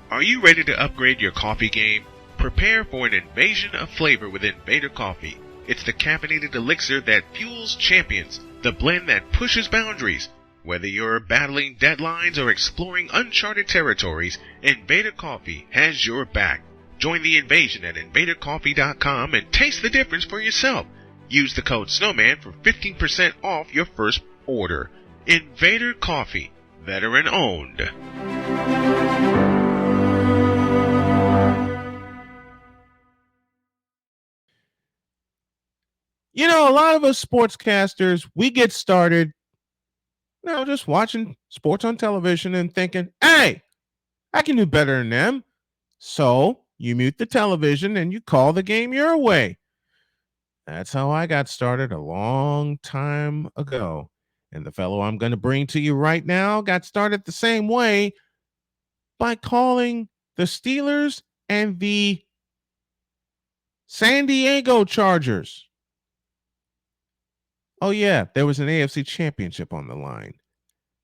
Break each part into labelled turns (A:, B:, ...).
A: Are you ready to upgrade your coffee game? Prepare for an invasion of flavor with Invader Coffee. It's the caffeinated elixir that fuels champions, the blend that pushes boundaries. Whether you're battling deadlines or exploring uncharted territories, Invader Coffee has your back. Join the invasion at invadercoffee.com and taste the difference for yourself. Use the code SNOWMAN for 15% off your first order. Invader Coffee, veteran owned.
B: You know, a lot of us sportscasters, we get started just watching sports on television and thinking, hey, I can do better than them. So you mute the television and you call the game your way. That's how I got started a long time ago. And the fellow I'm going to bring to you right now got started the same way by calling the Steelers and the San Diego Chargers. Oh, yeah, there was an AFC championship on the line.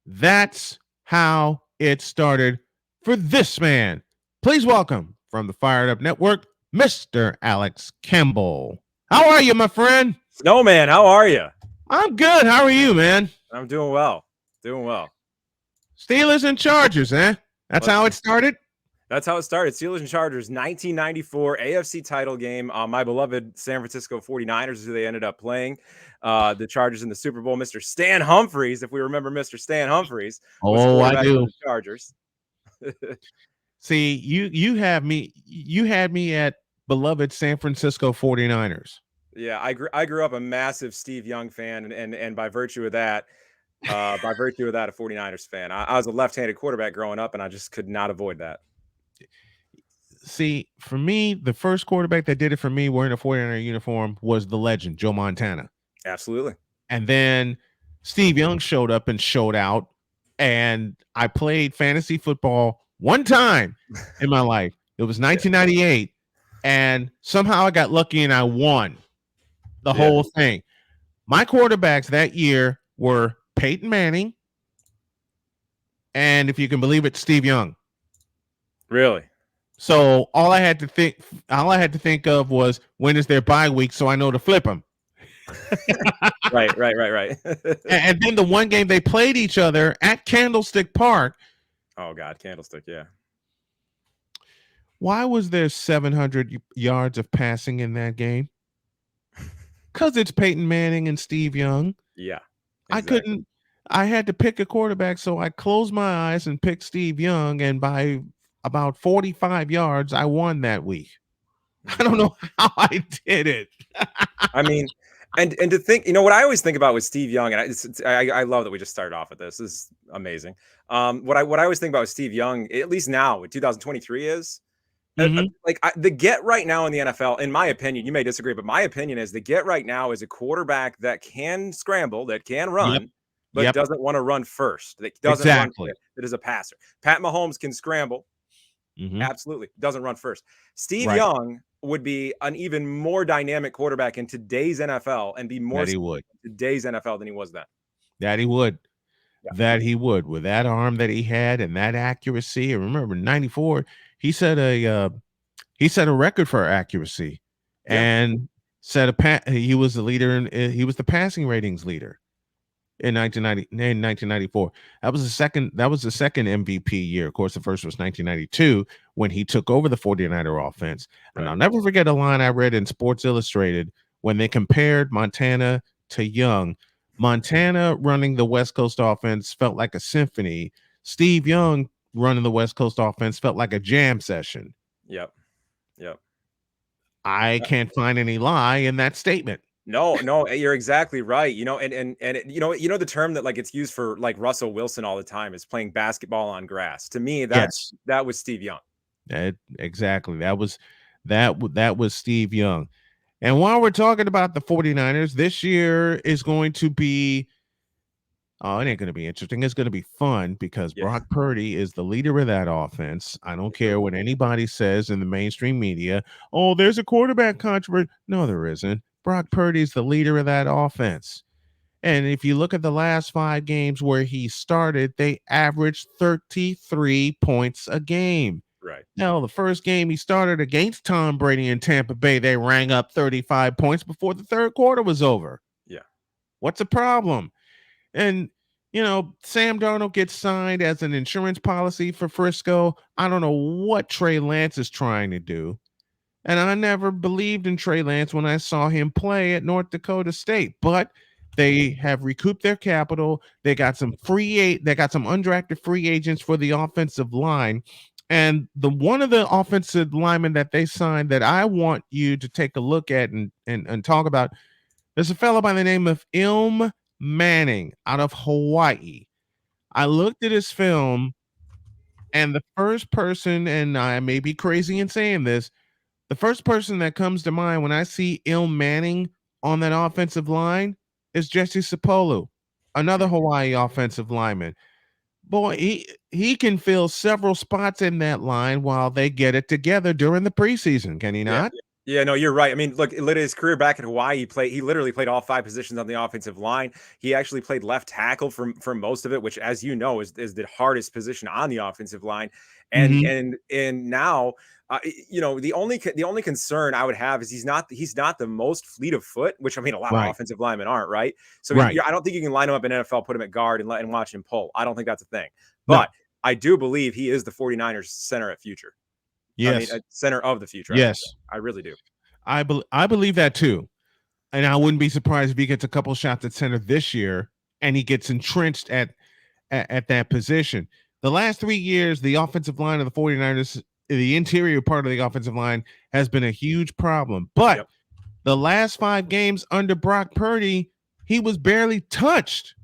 B: That's how it started for this man. Please welcome from the Fired Up Network, Mr. Alex Campbell. How are you, my friend?
C: Snowman, how are you?
B: I'm good. How are you, man?
C: I'm doing well. Doing well.
B: Steelers and Chargers, eh? That's how it started?
C: That's how it started. Steelers and Chargers, 1994 AFC title game. My beloved San Francisco 49ers is who they ended up playing. The Chargers in the Super Bowl. Mr. Stan Humphries, if we remember Mr. Stan Humphries.
B: Oh, I do.
C: The Chargers.
B: See, you had me at beloved San Francisco 49ers.
C: Yeah, I grew up a massive Steve Young fan, and by virtue of that, a 49ers fan. I was a left-handed quarterback growing up, and I just could not avoid that.
B: See, for me, the first quarterback that did it for me wearing a 49er uniform was the legend, Joe Montana.
C: Absolutely.
B: And then Steve Young showed up and showed out, and I played fantasy football one time in my life. It was 1998, and somehow I got lucky and I won the whole thing. My quarterbacks that year were Peyton Manning, and if you can believe it, Steve Young.
C: Really?
B: So all I had to think of was, when is their bye week, so I know to flip them.
C: Right.
B: And then the one game they played each other at Candlestick Park.
C: Oh God, Candlestick, yeah.
B: Why was there 700 yards of passing in that game? Because it's Peyton Manning and Steve Young.
C: Yeah.
B: Exactly. I had to pick a quarterback, so I closed my eyes and picked Steve Young, and by about 45 yards, I won that week. I don't know how I did it.
C: I mean, and to think, what I always think about with Steve Young, and I love that we just started off with this. This is amazing. What I always think about with Steve Young, at least now with 2023, is the get right now in the NFL. In my opinion, you may disagree, but my opinion is the get right now is a quarterback that can scramble, that can run, but doesn't want to run first. That doesn't run. That is a passer. Pat Mahomes can scramble. Absolutely. Doesn't run first. Steve Young would be an even more dynamic quarterback in today's NFL and be more in today's NFL than he was then.
B: That he would. Yeah. That he would, with that arm that he had and that accuracy. And remember, 94, he set a record for accuracy, and he was the leader, he was the passing ratings leader in 1994. That was the second MVP year. Of course, the first was 1992 when he took over the 49er offense. And I'll never forget a line I read in Sports Illustrated when they compared Montana to Young. Montana running the West Coast offense felt like a symphony. Steve Young running the West Coast offense felt like a jam session.
C: Yep.
B: I can't find any lie in that statement.
C: No, you're exactly right. And the term that it's used for Russell Wilson all the time is playing basketball on grass. To me, that was Steve Young.
B: Exactly. That was Steve Young. And while we're talking about the 49ers, this year is going to be it ain't going to be interesting. It's going to be fun because Brock Purdy is the leader of that offense. I don't care what anybody says in the mainstream media. Oh, there's a quarterback controversy. No, there isn't. Brock Purdy is the leader of that offense. And if you look at the last 5 games where he started, they averaged 33 points a game.
C: Right.
B: Hell, the first game he started against Tom Brady in Tampa Bay, they rang up 35 points before the third quarter was over.
C: Yeah.
B: What's the problem? And, Sam Darnold gets signed as an insurance policy for Frisco. I don't know what Trey Lance is trying to do. And I never believed in Trey Lance when I saw him play at North Dakota State. But they have recouped their capital. They got some undrafted free agents for the offensive line. And one of the offensive linemen that they signed that I want you to take a look at and talk about, there's a fellow by the name of Ilm Manning out of Hawaii. I looked at his film, and the first person, and I may be crazy in saying this, the first person that comes to mind when I see Ilm Manning on that offensive line is Jesse Sapolu, another Hawaii offensive lineman. Boy, he can fill several spots in that line while they get it together during the preseason. Can he not?
C: Yeah, no, you're right. I mean, look, his career back in Hawaii, he literally played all 5 positions on the offensive line. He actually played left tackle for most of it, which, as you know, is the hardest position on the offensive line. And now, the only concern I would have is he's not the most fleet of foot, which, I mean, a lot of offensive linemen aren't, right? So I don't think you can line him up in NFL, put him at guard, and watch him pull. I don't think that's a thing. But I do believe he is the 49ers center at future.
B: Yes.
C: I mean, center of the future.
B: Yes.
C: I really do.
B: I believe that too. And I wouldn't be surprised if he gets a couple shots at center this year and he gets entrenched at that position. The last 3 years, the offensive line of the 49ers, the interior part of the offensive line, has been a huge problem. But the last 5 games under Brock Purdy, he was barely touched.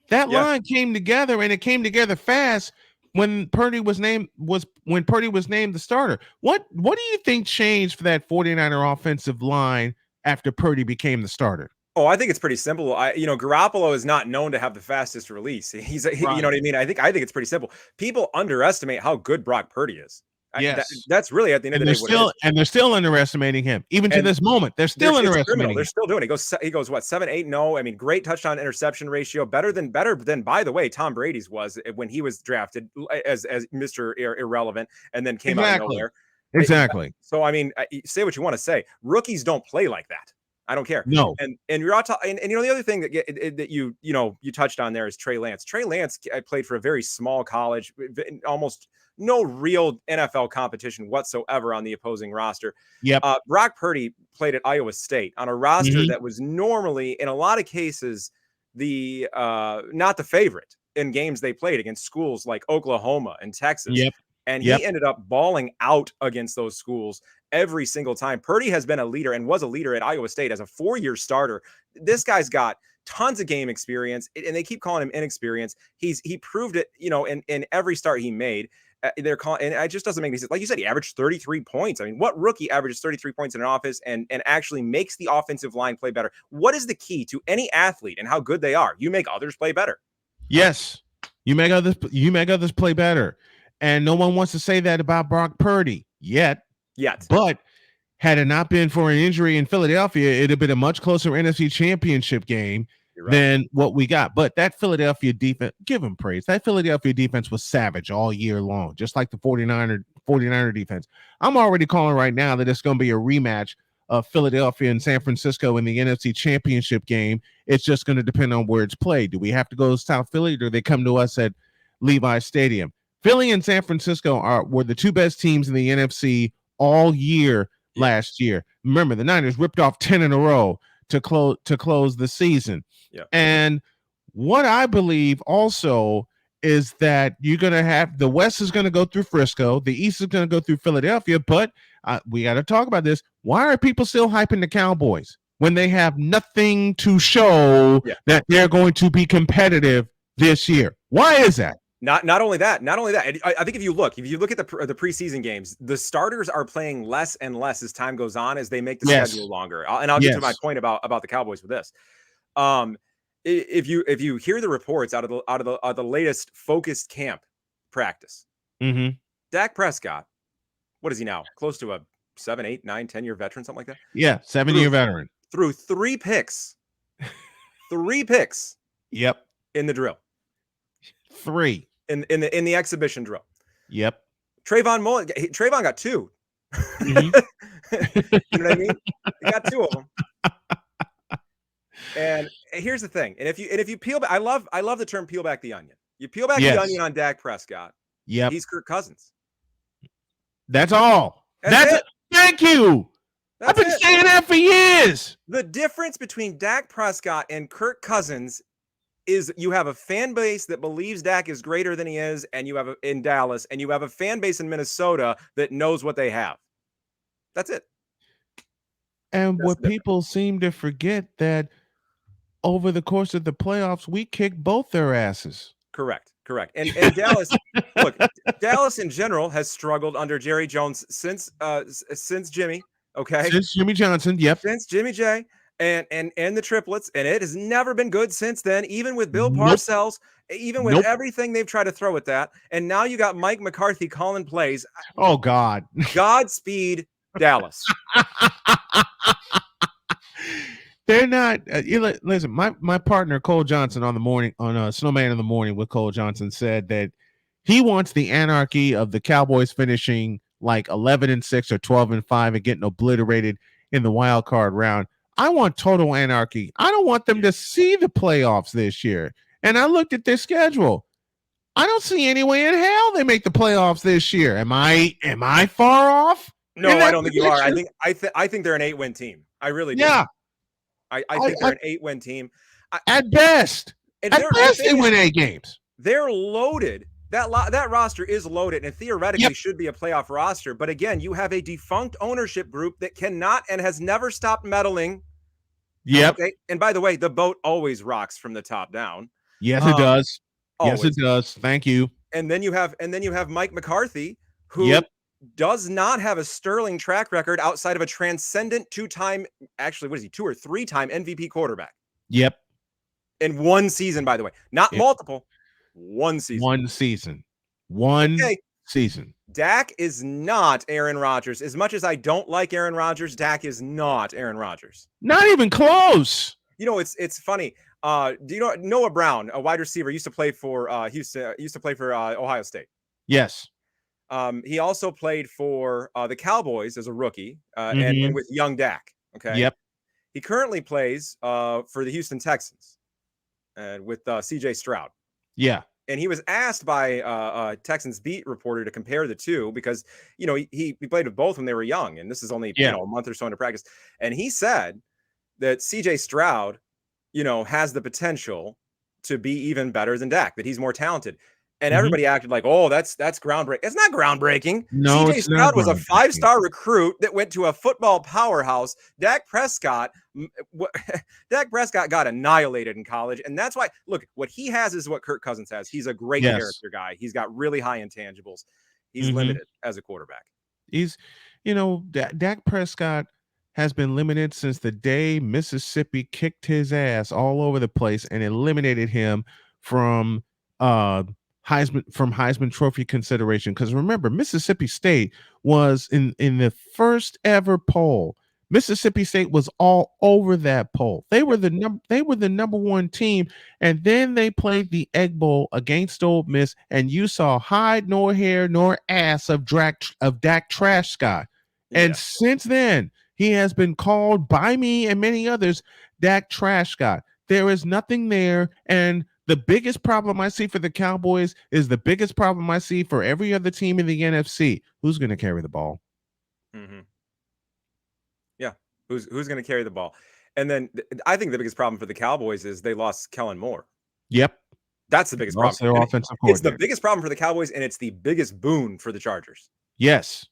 B: That line came together, and it came together fast when Purdy was named the starter. What do you think changed for that 49er offensive line after Purdy became the starter?
C: Oh, I think it's pretty simple. Garoppolo is not known to have the fastest release. You know what I mean? I think it's pretty simple. People underestimate how good Brock Purdy is.
B: Yes.
C: That's really at the end of the day what it is.
B: And they're still underestimating him. Even to this moment, they're still underestimating him.
C: They're still doing it. He goes what, 7-8-0. I mean, great touchdown interception ratio, better than by the way, Tom Brady's was when he was drafted as Mr. Irrelevant and then came out of nowhere.
B: Exactly.
C: So I mean, say what you want to say. Rookies don't play like that. I don't care.
B: No.
C: And you're and the other thing that you touched on there is Trey Lance. Trey Lance played for a very small college, almost no real NFL competition whatsoever on the opposing roster.
B: Yep.
C: Brock Purdy played at Iowa State on a roster that was normally, in a lot of cases, the not the favorite in games they played against schools like Oklahoma and Texas.
B: Yep.
C: And he ended up balling out against those schools every single time. Purdy has been a leader and was a leader at Iowa State as a 4-year starter. This guy's got tons of game experience, and they keep calling him inexperienced. He proved it, in every start he made. They're calling, and it just doesn't make any sense. Like you said, he averaged 33 points. I mean, what rookie averages 33 points in an office and actually makes the offensive line play better? What is the key to any athlete and how good they are? You make others play better.
B: Yes, you make others play better. And no one wants to say that about Brock Purdy yet. But had it not been for an injury in Philadelphia, it'd have been a much closer NFC Championship game than what we got. But that Philadelphia defense, give them praise. That Philadelphia defense was savage all year long, just like the 49er defense. I'm already calling right now that it's going to be a rematch of Philadelphia and San Francisco in the NFC Championship game. It's just going to depend on where it's played. Do we have to go to South Philly, or do they come to us at Levi Stadium? Philly and San Francisco were the 2 best teams in the NFC all year last year. Remember, the Niners ripped off 10 in a row to close the season. And what I believe also is that you're going to have the West is going to go through Frisco, the East is going to go through Philadelphia, but we got to talk about this. Why are people still hyping the Cowboys when they have nothing to show that they're going to be competitive this year? Why is that?
C: Not only that. I think if you look at the preseason games, the starters are playing less and less as time goes on, as they make the schedule longer. I'll get to my point about the Cowboys with this. If you hear the reports out of the latest focused camp practice, Dak Prescott, what is he now? Close to a 7, 8, 9, 10-year veteran, something like that.
B: Yeah, 7-year veteran.
C: Threw 3 picks. 3 picks.
B: Yep.
C: In the drill.
B: 3
C: in the exhibition drill.
B: Yep.
C: Trayvon got 2.
B: Mm-hmm.
C: You know what I mean? He got 2 of them. And here's the thing. And if you peel back, I love the term peel back the onion. You peel back the onion on Dak Prescott.
B: Yep.
C: He's Kirk Cousins.
B: That's all.
C: That's it.
B: Thank you. I've been saying that for years.
C: The difference between Dak Prescott and Kirk Cousins is you have a fan base that believes Dak is greater than he is, and you have in Dallas, and you have a fan base in Minnesota that knows what they have. That's it.
B: And what people seem to forget that over the course of the playoffs, we kicked both their asses.
C: Correct. And Dallas, look, Dallas in general has struggled under Jerry Jones since Jimmy. Okay.
B: Since Jimmy Johnson. Yep.
C: Since Jimmy J and the triplets, and it has never been good since then. Even with Bill Parcells, even with everything they've tried to throw at that, and now you got Mike McCarthy calling plays.
B: Oh God.
C: Godspeed, Dallas.
B: They're not. Listen, my partner Cole Johnson on Snowman in the Morning with Cole Johnson said that he wants the anarchy of the Cowboys finishing like 11-6 or 12-5 and getting obliterated in the wild card round. I want total anarchy. I don't want them to see the playoffs this year. And I looked at their schedule. I don't see any way in hell they make the playoffs this year. Am I far off?
C: No, I don't think you are. I think they're an 8-win team. I really do.
B: Yeah.
C: I think they're an 8-win team.
B: At best. At best, they win 8 games.
C: They're loaded. That roster is loaded and theoretically should be a playoff roster. But again, you have a defunct ownership group that cannot and has never stopped meddling.
B: Yep.
C: Okay? And by the way, the boat always rocks from the top down.
B: Yes, it does.
C: Always.
B: Yes, it does. Thank you.
C: And then you have Mike McCarthy, who does not have a sterling track record outside of a transcendent 2-time, actually, what is he, 2 or 3-time MVP quarterback?
B: Yep.
C: In one season, by the way. Not multiple. One season. One season. Dak is not Aaron Rodgers. As much as I don't like Aaron Rodgers, Dak is not Aaron Rodgers.
B: Not even close.
C: You know, it's funny. Do you know Noah Brown, a wide receiver, used to play for Houston, used to play for Ohio State?
B: Yes.
C: He also played for the Cowboys as a rookie and with young Dak. Okay.
B: Yep.
C: He currently plays for the Houston Texans with CJ Stroud.
B: Yeah.
C: And he was asked by a Texans beat reporter to compare the two because, you know, he played with both when they were young. And this is only a month or so into practice. And he said that CJ Stroud, you know, has the potential to be even better than Dak, that he's more talented. And everybody acted like, oh, that's groundbreaking. It's not groundbreaking.
B: No,
C: CJ Stroud was a 5-star recruit that went to a football powerhouse. Dak Prescott got annihilated in college. And that's why, look, what he has is what Kirk Cousins has. He's a great character guy. He's got really high intangibles. He's limited as a quarterback.
B: He's, you know, Dak Prescott has been limited since the day Mississippi kicked his ass all over the place and eliminated him from Heisman Trophy consideration. Because remember, Mississippi State was in the first ever poll. Mississippi State was all over that poll. They were the number one team, and then they played the Egg Bowl against Ole Miss, and you saw hide nor hair nor ass of Dak Prescott. And since then, he has been called by me and many others Dak Prescott. There is nothing there, and the biggest problem I see for the Cowboys is the biggest problem I see for every other team in the NFC. Who's going to carry the ball?
C: Yeah, who's going to carry the ball? And then I think the biggest problem for the Cowboys is they lost Kellen Moore.
B: Yep.
C: That's the biggest problem.
B: Their offensive
C: it's the biggest problem for the Cowboys, and it's the biggest boon for the Chargers.
B: Yes.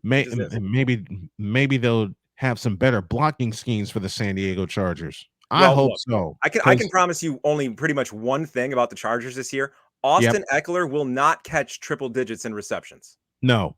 B: Maybe they'll have some better blocking schemes for the San Diego Chargers. I hope so. I
C: can promise you only pretty much one thing about the Chargers this year. Austin Eckler will not catch triple digits in receptions.
B: No,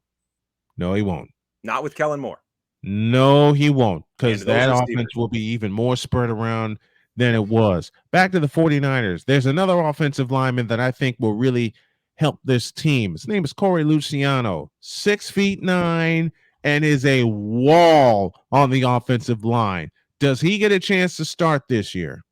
B: he won't.
C: Not with Kellen Moore.
B: No, he won't, because that offense will be even more spread around than it was. Back to the 49ers. There's another offensive lineman that I think will really help this team. His name is Corey Luciano, 6'9", and is a wall on the offensive line. Does he get a chance to start this year?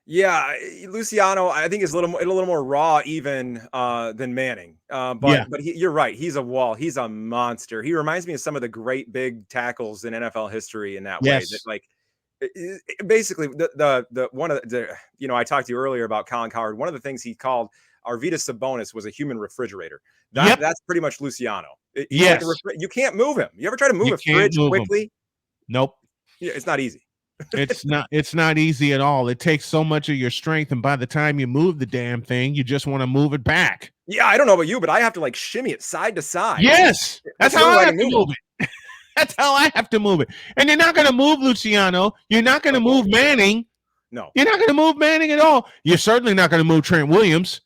C: Yeah, Luciano, I think is a little more raw even than Manning.
B: Yeah.
C: But you're right. He's a wall. He's a monster. He reminds me of some of the great big tackles in NFL history in that way. That
B: Yes.
C: like basically the one of the I talked to you earlier about Colin Cowherd. One of the things he called Arvydas Sabonis was a human refrigerator.
B: Yep.
C: That's pretty much Luciano. He's
B: Yes.
C: like you can't move him. You ever try to move
B: You
C: a
B: can't
C: fridge
B: move him.
C: quickly?
B: Nope.
C: Yeah, it's not easy.
B: It's not easy at all. It takes so much of your strength, and by the time you move the damn thing, you just want to move it back.
C: Yeah, I don't know about you, but I have to like shimmy it side to side.
B: Yes, that's
C: the
B: how
C: only way
B: I have to move it. That's how I have to move it. And you're not going to move Luciano. You're not going to move Manning.
C: No,
B: you're not going to move Manning at all. You're certainly not going to move Trent Williams.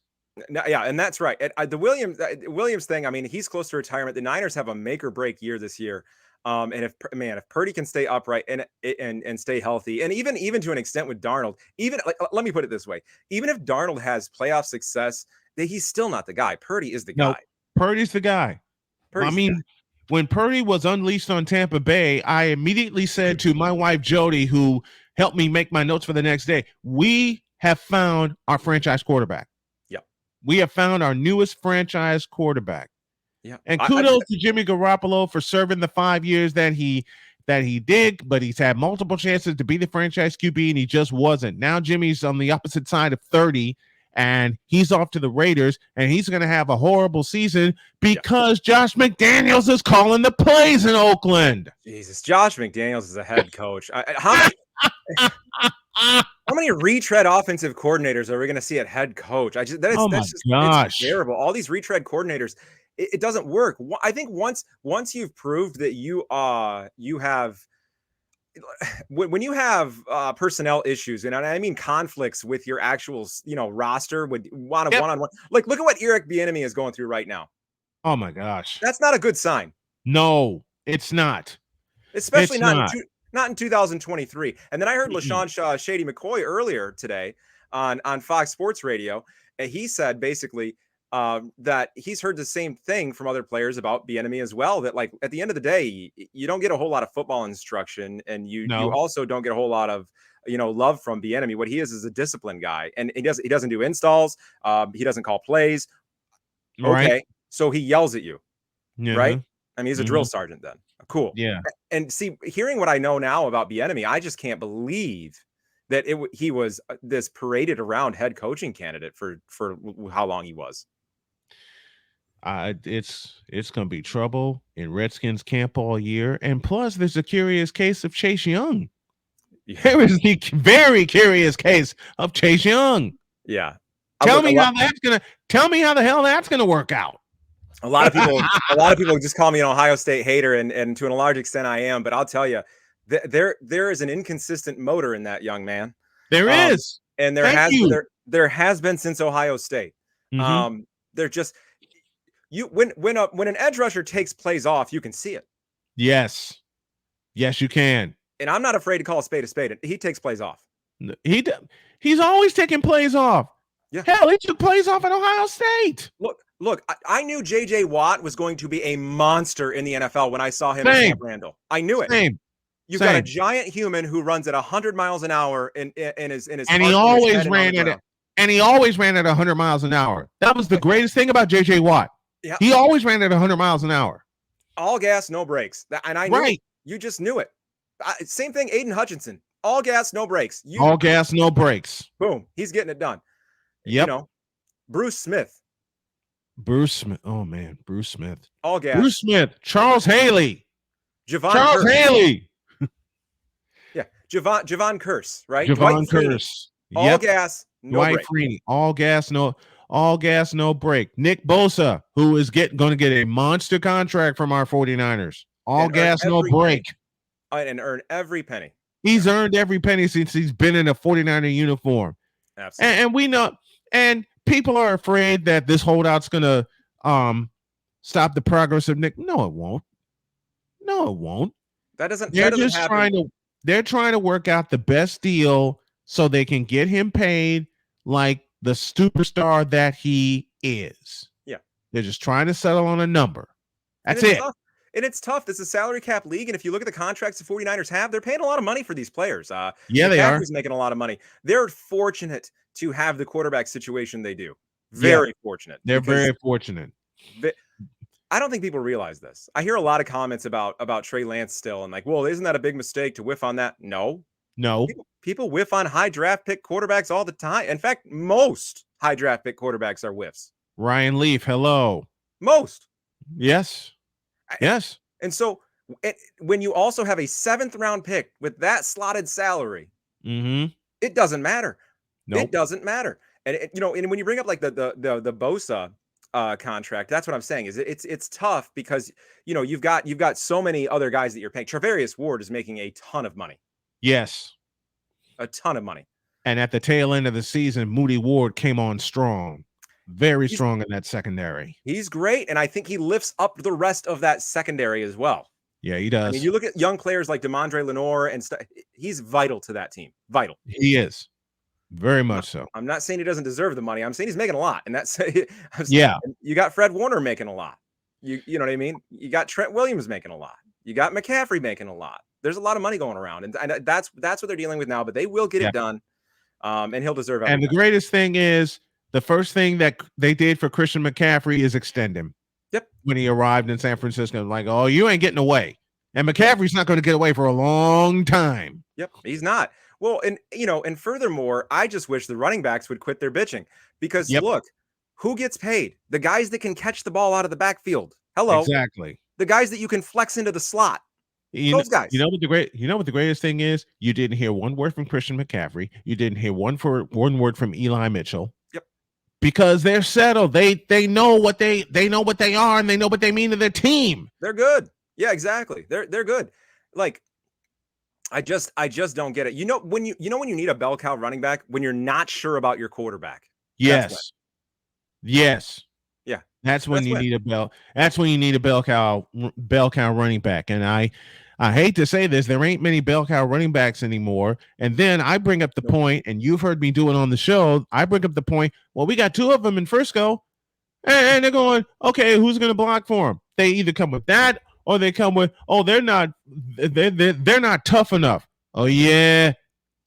C: No, yeah, and that's right. The Williams thing. I mean, he's close to retirement. The Niners have a make or break year this year. And if Purdy can stay upright and stay healthy, and even to an extent with Darnold, even like, let me put it this way: even if Darnold has playoff success, he's still not the guy. Purdy is the guy.
B: Purdy's the guy. When Purdy was unleashed on Tampa Bay, I immediately said to my wife Jody, who helped me make my notes for the next day, we have found our franchise quarterback.
C: Yeah,
B: we have found our newest franchise quarterback.
C: Yeah,
B: and kudos to Jimmy Garoppolo for serving the 5 years that he did, but he's had multiple chances to be the franchise QB and he just wasn't. Now Jimmy's on the opposite side of 30 and he's off to the Raiders and he's going to have a horrible season because Josh McDaniels is calling the plays in Oakland.
C: Jesus, Josh McDaniels is a head coach. How many retread offensive coordinators are we going to see at head coach? That's just terrible. All these retread coordinators. It doesn't work. I think once you've proved that you have when you have personnel issues, and I mean conflicts with your actual roster with one-on-one. Like look at what Eric Bieniemy is going through right now.
B: Oh my gosh,
C: that's not a good sign.
B: No, it's not.
C: Especially not in 2023. And then I heard LaShawn Shady McCoy earlier today on Fox Sports Radio, and he said basically that he's heard the same thing from other players about Bieniemy as well, that like at the end of the day, you don't get a whole lot of football instruction and you also don't get a whole lot of love from Bieniemy. What he is a disciplined guy, and he doesn't do installs, he doesn't call plays. Okay, so he yells at you, right? I mean, he's a drill sergeant then. Cool.
B: Yeah.
C: And see, hearing what I know now about Bieniemy, I just can't believe that he was this paraded around head coaching candidate for how long he was.
B: It's going to be trouble in Redskins camp all year. And plus, there's a curious case of Chase Young. Yeah. There is the very curious case of Chase Young.
C: Yeah.
B: Tell me how the hell that's going to work out.
C: A lot of people just call me an Ohio State hater, and to a large extent I am. But I'll tell you, there is an inconsistent motor in that young man.
B: There is,
C: and there has been since Ohio State.
B: Mm-hmm.
C: They're just. When an edge rusher takes plays off, you can see it.
B: Yes, you can.
C: And I'm not afraid to call a spade a spade. He takes plays off.
B: He's always taking plays off.
C: Yeah.
B: Hell, he took plays off at Ohio State.
C: Look. I knew J.J. Watt was going to be a monster in the NFL when I saw him at Camp Randall. I knew it. You've got a giant human who runs at 100 miles an hour in his
B: and he always ran at it. And he always ran at 100 miles an hour. That was the greatest thing about J.J. Watt. Yeah. He always ran at 100 miles an hour.
C: All gas, no brakes. And I knew it. You just knew it. Same thing, Aiden Hutchinson. All gas, no brakes.
B: All gas, no brakes.
C: Boom. He's getting it done.
B: Yep.
C: Bruce Smith.
B: Oh, man. Bruce Smith.
C: All gas.
B: Bruce Smith. Charles Haley.
C: Charles
B: Haley.
C: Yeah. Javon Curse, right?
B: Javon Curse.
C: All gas, no
B: Dwight Freeney. All gas, no break. Nick Bosa, who is going to get a monster contract from our 49ers. All gas, no break.
C: And earn every penny.
B: He's earned every penny since he's been in a 49er uniform.
C: Absolutely.
B: And we know, and people are afraid that this holdout's going to stop the progress of Nick. No, it won't.
C: That doesn't
B: happen. They're trying to work out the best deal so they can get him paid like the superstar that he is.
C: Yeah.
B: They're just trying to settle on a number. That's it.
C: And it's tough. This is a salary cap league. And if you look at the contracts the 49ers have, they're paying a lot of money for these players.
B: Yeah, they are.
C: McCaffrey's making a lot of money. They're fortunate to have the quarterback situation they do.
B: Yeah.
C: Very fortunate.
B: They're very fortunate.
C: I don't think people realize this. I hear a lot of comments about Trey Lance still, and like, well, isn't that a big mistake to whiff on that? No. People whiff on high draft pick quarterbacks all the time. In fact, most high draft pick quarterbacks are whiffs.
B: Ryan Leaf, hello.
C: Most.
B: Yes. Yes.
C: And so when you also have a 7th round pick with that slotted salary, it doesn't matter. Nope. It doesn't matter. And and when you bring up like the Bosa contract, that's what I'm saying is it's tough because you've got so many other guys that you're paying. Travarius Ward is making a ton of money.
B: Yes.
C: A ton of money.
B: And at the tail end of the season, Moody Ward came on strong. Very strong in that secondary.
C: He's great, and I think he lifts up the rest of that secondary as well.
B: Yeah, he does.
C: I mean, you look at young players like DeMondre Lenore and stuff. He's vital to that team. Vital.
B: He is. Very much so.
C: I'm not saying he doesn't deserve the money. I'm saying he's making a lot, and that's
B: yeah.
C: You got Fred Warner making a lot. You know what I mean? You got Trent Williams making a lot. You got McCaffrey making a lot. There's a lot of money going around, and that's what they're dealing with now. But they will get it done, and he'll deserve it.
B: And the greatest thing is the first thing that they did for Christian McCaffrey is extend him.
C: Yep.
B: When he arrived in San Francisco, like, oh, you ain't getting away, and McCaffrey's not going to get away for a long time.
C: Yep, he's not. Well, and furthermore, I just wish the running backs would quit their bitching because look, who gets paid? The guys that can catch the ball out of the backfield. Hello,
B: exactly.
C: The guys that you can flex into the slot. Those guys.
B: You know what the greatest thing is? You didn't hear one word from Christian McCaffrey. You didn't hear one word from Eli Mitchell.
C: Yep.
B: Because they're settled. They know what they know what they are, and they know what they mean to their team.
C: They're good. Yeah, exactly. They're good. Like, I just don't get it. When you need a bell cow running back when you're not sure about your quarterback.
B: Yes. Yes.
C: Yeah.
B: That's when you need a bell. That's when you need a bell cow running back. And I hate to say this, there ain't many bell cow running backs anymore. And then I bring up the point, and you've heard me do it on the show. I bring up the point. Well, we got 2 of them in Frisco, and they're going, okay, who's going to block for them? They either come with that, or they come with, oh, they're not tough enough. Oh yeah,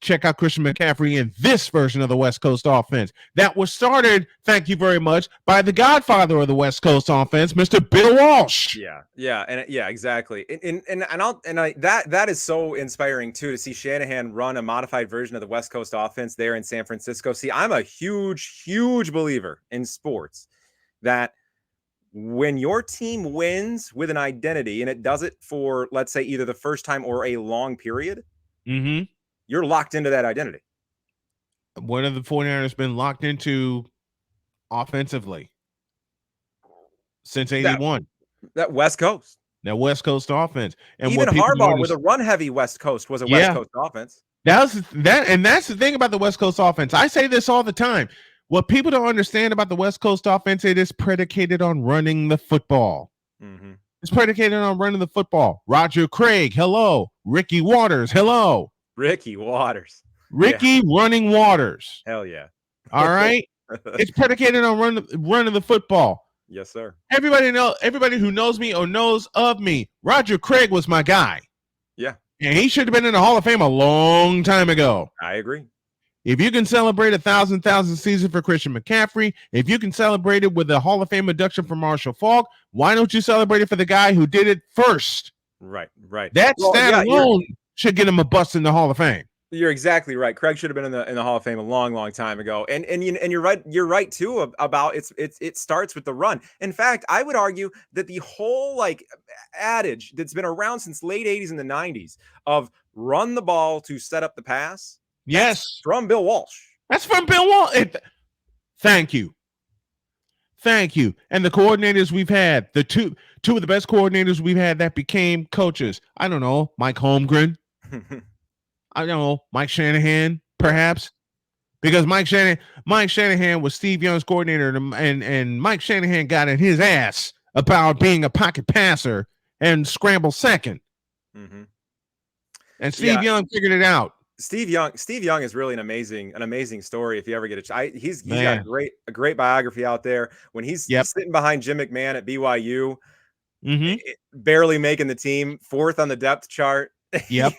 B: check out Christian McCaffrey in this version of the West Coast offense that was started, thank you very much, by the godfather of the West Coast offense, Mr. Bill Walsh.
C: Yeah, exactly. That is so inspiring too to see Shanahan run a modified version of the West Coast offense there in San Francisco. See, I'm a huge believer in sports that when your team wins with an identity and it does it for, let's say, either the first time or a long period, you're locked into that identity.
B: What have the 49ers been locked into offensively since 81?
C: That West Coast.
B: That West Coast offense. And
C: even Harbaugh with a run-heavy West Coast was a West Coast offense.
B: And that's the thing about the West Coast offense. I say this all the time. What people don't understand about the West Coast offense, it is predicated on running the football. It's predicated on running the football. Roger Craig, hello. Ricky Waters, hello.
C: Ricky Waters.
B: Running Waters.
C: Hell yeah.
B: All right. It's predicated on running the football.
C: Yes, sir.
B: Everybody who knows me or knows of me, Roger Craig was my guy.
C: Yeah.
B: And he should have been in the Hall of Fame a long time ago.
C: I agree.
B: If you can celebrate 1,000 season for Christian McCaffrey, if you can celebrate it with a Hall of Fame induction for Marshall Faulk, why don't you celebrate it for the guy who did it first?
C: Right.
B: That stat alone should get him a bust in the Hall of Fame.
C: You're exactly right. Craig should have been in the Hall of Fame a long time ago. And you're right. You're right too about it starts with the run. In fact, I would argue that the whole adage that's been around since late 80s and the 90s of run the ball to set up the pass.
B: Yes,
C: from Bill Walsh.
B: That's from Bill Walsh. Thank you. And the coordinators we've had, the two of the best coordinators we've had that became coaches. I don't know, Mike Holmgren. I don't know, Mike Shanahan, perhaps, because Mike Shanahan was Steve Young's coordinator, and Mike Shanahan got in his ass about being a pocket passer and scramble second. And Steve Young figured it out.
C: Steve Young is really an amazing story. If you ever get a chance, he's got a great biography out there. When he's sitting behind Jim McMahon at BYU,
B: Mm-hmm.
C: Barely making the team, 4th on the depth chart.
B: Yep.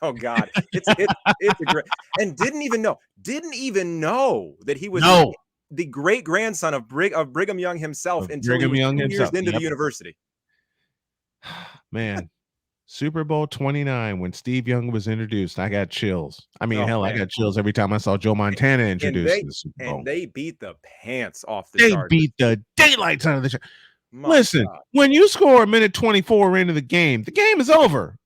C: Oh God, it's a great, and didn't even know that he was
B: No.
C: the great grandson of Brigham Young himself until
B: Brigham
C: he was
B: Young
C: 2 years
B: himself.
C: into the
B: Yep.
C: university.
B: Man, Super Bowl 29 when Steve Young was introduced, I got chills. I mean,
C: Oh,
B: hell, I
C: man.
B: got chills every time I saw Joe Montana
C: And
B: introduced in the Super Bowl.
C: they beat the pants off the
B: They
C: Chargers.
B: beat the daylights out of the Chargers.
C: My
B: Listen,
C: God.
B: when you score a minute 24 into the game is over.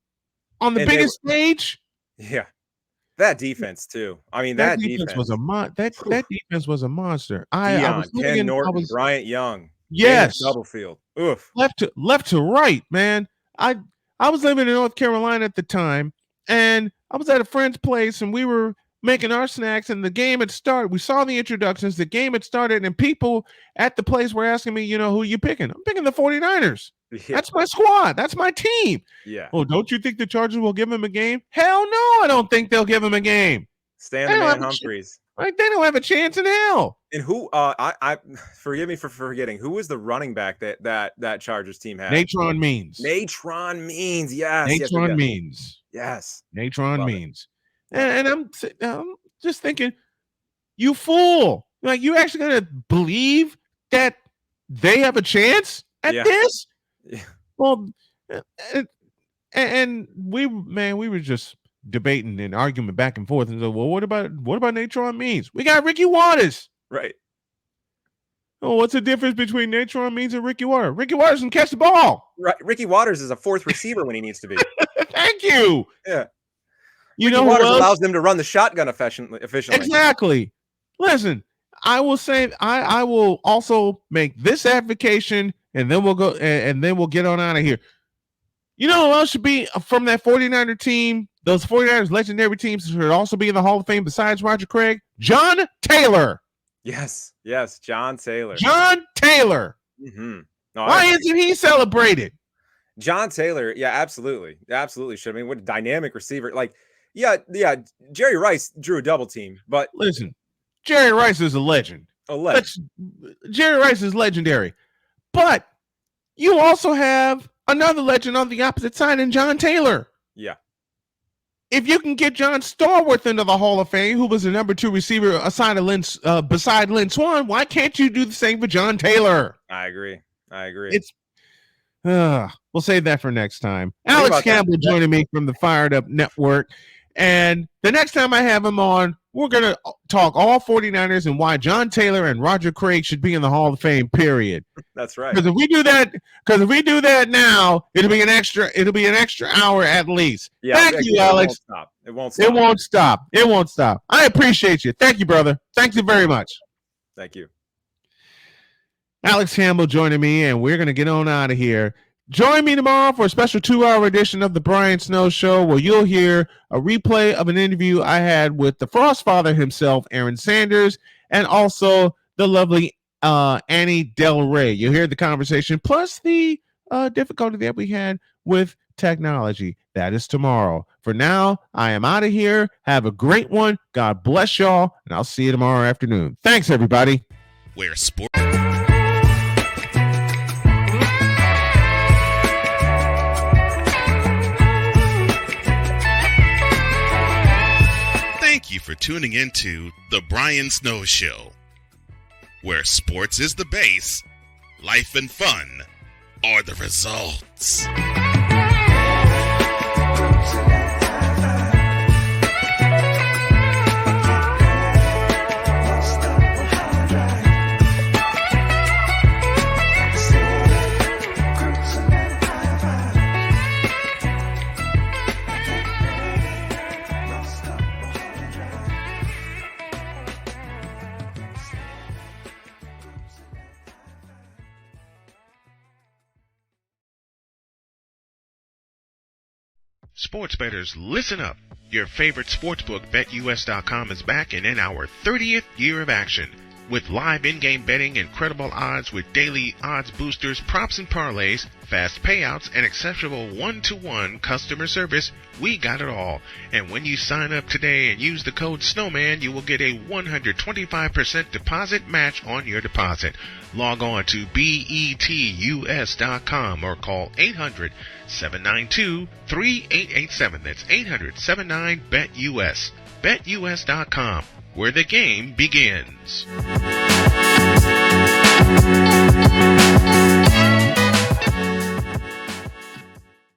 B: On the
C: And
B: biggest stage,
C: yeah, that defense too. I mean,
B: that
C: that
B: defense was a that defense was a monster. I was
C: Dion, Ken
B: looking,
C: Norton, Bryant Young,
B: yes,
C: James Stubblefield. Oof.
B: left to right, man. I was living in North Carolina at the time, and I was at a friend's place, and we were making our snacks, and the game had started. We saw the introductions, the game had started, and people at the place were asking me, who you picking? I'm picking the 49ers.
C: Yeah.
B: That's my squad. That's my team.
C: Yeah.
B: Oh, don't you think the Chargers will give him a game? Hell no, I don't think they'll give him a game.
C: Stan the Man Humphreys.
B: Like, they don't have a chance in hell.
C: And who I forgive me for forgetting, who was the running back that Chargers team had?
B: Natron Means.
C: Natron Means, yes.
B: Natron Means.
C: Yes.
B: Natron Means. And I'm just thinking, you fool. Like, you actually gonna believe that they have a chance at this?
C: Yeah.
B: Well, and we were just debating and arguing back and forth, and so, well, what about Natron Means? We got Ricky Waters.
C: Right.
B: Oh, what's the difference between Natron Means and Ricky Waters? Ricky Waters can catch the ball.
C: Right. Ricky Waters is a 4th receiver when he needs to be.
B: Thank you.
C: Yeah.
B: Ricky
C: Waters allows them to run the shotgun efficiently.
B: Exactly. Listen, I will say I will also make this advocation, and then we'll go and then we'll get on out of here. You know who else should be from that 49er team? Those 49ers legendary teams should also be in the Hall of Fame besides Roger Craig. John Taylor.
C: Yes, John Taylor.
B: John Taylor.
C: Mm-hmm.
B: Why isn't he celebrated?
C: John Taylor, yeah, absolutely should. I mean, what a dynamic receiver! Like, yeah. Jerry Rice drew a double team, but
B: listen, Jerry Rice is a legend. Jerry Rice is legendary, but you also have another legend on the opposite side in John Taylor.
C: Yeah.
B: If you can get John Starworth into the Hall of Fame, who was the number 2 receiver beside Lynn Swann, why can't you do the same for John Taylor?
C: I agree.
B: We'll save that for next time. Alex Campbell joining me from the Fired Up Network. And the next time I have him on, we're going to talk all 49ers and why John Taylor and Roger Craig should be in the Hall of Fame, period.
C: That's right.
B: Because if we do that now, it'll be an extra hour at least. Yeah, thank you, Alex.
C: It won't
B: stop. I appreciate you. Thank you, brother. Thank you very much.
C: Thank you.
B: Alex Campbell joining me, and we're going to get on out of here. Join me tomorrow for a special 2-hour edition of the Brian Snow Show, where you'll hear a replay of an interview I had with the Frost Father himself, Aaron Sanders, and also the lovely Annie Del Rey. You'll hear the conversation, plus the difficulty that we had with technology. That is tomorrow. For now, I am out of here. Have a great one. God bless y'all, and I'll see you tomorrow afternoon. Thanks, everybody.
A: Where sport... Thank you for tuning into The Brian Snow Show, where sports is the base, life and fun are the results. Sports bettors, listen up. Your favorite sportsbook, BetUS.com, is back and in our 30th year of action. With live in-game betting, incredible odds with daily odds boosters, props and parlays, fast payouts, and exceptional one-to-one customer service, we got it all. And when you sign up today and use the code SNOWMAN, you will get a 125% deposit match on your deposit. Log on to betus.com or call 800-792-3887. That's 800-79-BET-US. BetUS.com, where the game begins.